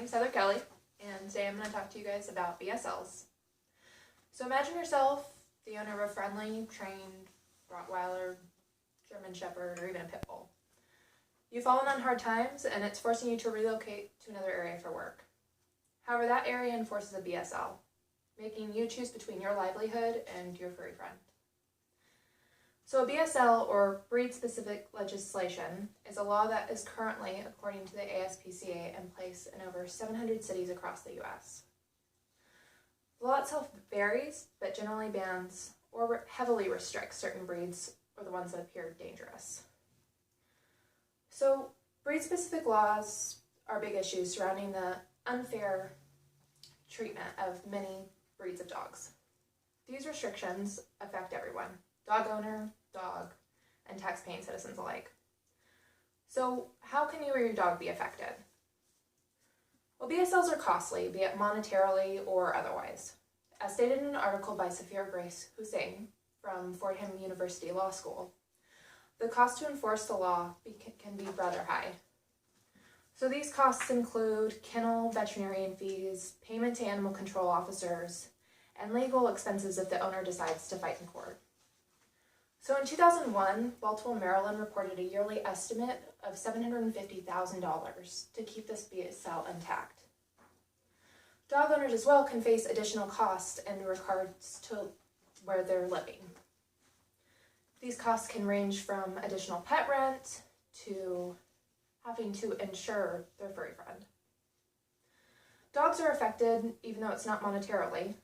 name's Heather Kelly, and today I'm going to talk to you guys about BSLs. So imagine yourself the owner of a friendly, trained Rottweiler, German Shepherd, or even a Pit Bull. You've fallen on hard times, and it's forcing you to relocate to another area for work. However, that area enforces a BSL, making you choose between your livelihood and your furry friend. So a BSL, or breed-specific legislation, is a law that is currently, according to the ASPCA, in place in over 700 cities across the U.S. The law itself varies, but generally bans or heavily restricts certain breeds or the ones that appear dangerous. So breed-specific laws are big issues surrounding the unfair treatment of many breeds of dogs. These restrictions affect everyone: dog owner, dog, and tax-paying citizens alike. So how can you or your dog be affected? Well, BSLs are costly, be it monetarily or otherwise. As stated in an article by Safira Grace Hussain from Fordham University Law School, the cost to enforce the law can be rather high. So these costs include kennel, veterinarian fees, payment to animal control officers, and legal expenses if the owner decides to fight in court. So in 2001, Baltimore, Maryland reported a yearly estimate of $750,000 to keep this BSL intact. Dog owners as well can face additional costs in regards to where they're living. These costs can range from additional pet rent to having to insure their furry friend. Dogs are affected even though it's not monetarily.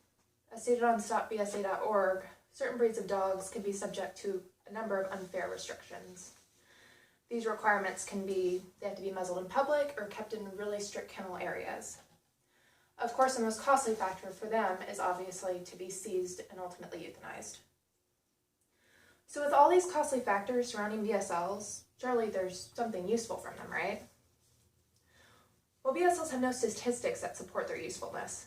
As stated on StopBSA.org, certain breeds of dogs can be subject to a number of unfair restrictions. These requirements can be, they have to be muzzled in public or kept in really strict kennel areas. Of course, the most costly factor for them is obviously to be seized and ultimately euthanized. So with all these costly factors surrounding BSLs, surely there's something useful from them, right? Well, BSLs have no statistics that support their usefulness.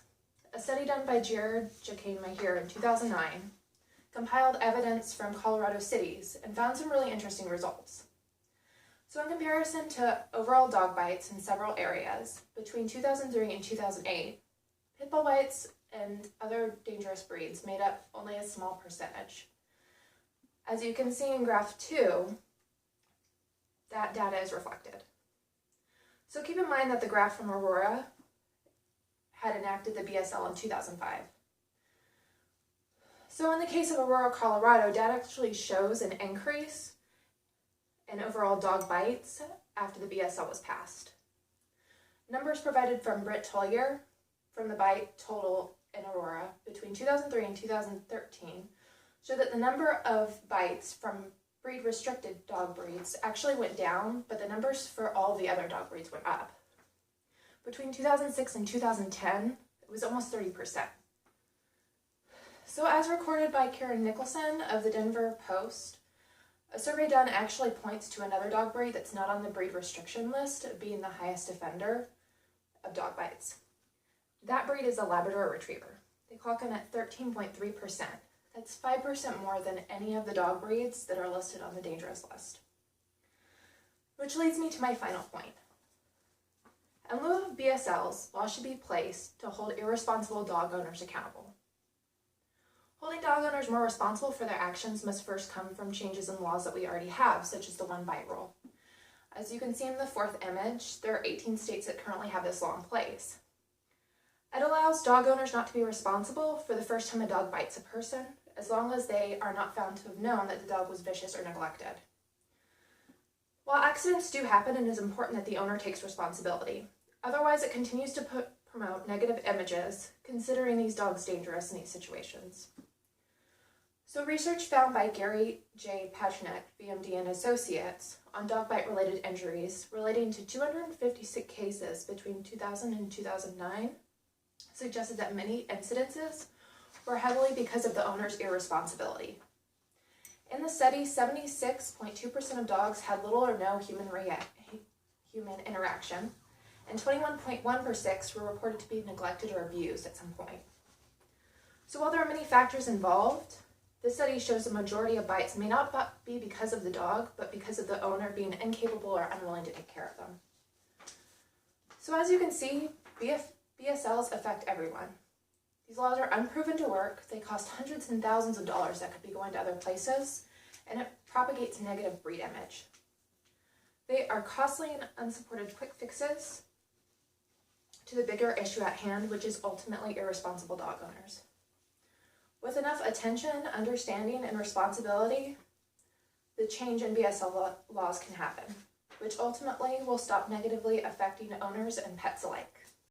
A study done by Jared Jacane-Mahir in 2009 compiled evidence from Colorado cities and found some really interesting results. So in comparison to overall dog bites in several areas, between 2003 and 2008, pit bull bites and other dangerous breeds made up only a small percentage. As you can see in graph 2, that data is reflected. So keep in mind that the graph from Aurora had enacted the BSL in 2005. So in the case of Aurora, Colorado, data actually shows an increase in overall dog bites after the BSL was passed. Numbers provided from Britt Tollier from the bite total in Aurora between 2003 and 2013 show that the number of bites from breed-restricted dog breeds actually went down, but the numbers for all the other dog breeds went up. Between 2006 and 2010, it was almost 30%. So as recorded by Karen Nicholson of the Denver Post, a survey done actually points to another dog breed that's not on the breed restriction list being the highest offender of dog bites. That breed is a Labrador Retriever. They clock in at 13.3%. That's 5% more than any of the dog breeds that are listed on the dangerous list. Which leads me to my final point. In lieu of BSLs, laws should be placed to hold irresponsible dog owners accountable. Holding dog owners more responsible for their actions must first come from changes in laws that we already have, such as the one-bite rule. As you can see in the fourth image, there are 18 states that currently have this law in place. It allows dog owners not to be responsible for the first time a dog bites a person, as long as they are not found to have known that the dog was vicious or neglected. While accidents do happen, it is important that the owner takes responsibility. Otherwise, it continues to promote negative images, considering these dogs dangerous in these situations. So research found by Gary J. Pachinek, VMD and Associates, on dog bite-related injuries relating to 256 cases between 2000 and 2009 suggested that many incidences were heavily because of the owner's irresponsibility. In the study, 76.2% of dogs had little or no human interaction, and 21.1% were reported to be neglected or abused at some point. So while there are many factors involved, this study shows the majority of bites may not be because of the dog, but because of the owner being incapable or unwilling to take care of them. So as you can see, BSLs affect everyone. These laws are unproven to work, they cost hundreds and thousands of dollars that could be going to other places, and it propagates a negative breed image. They are costly and unsupported quick fixes to the bigger issue at hand, which is ultimately irresponsible dog owners. With enough attention, understanding, and responsibility, the change in BSL laws can happen, which ultimately will stop negatively affecting owners and pets alike.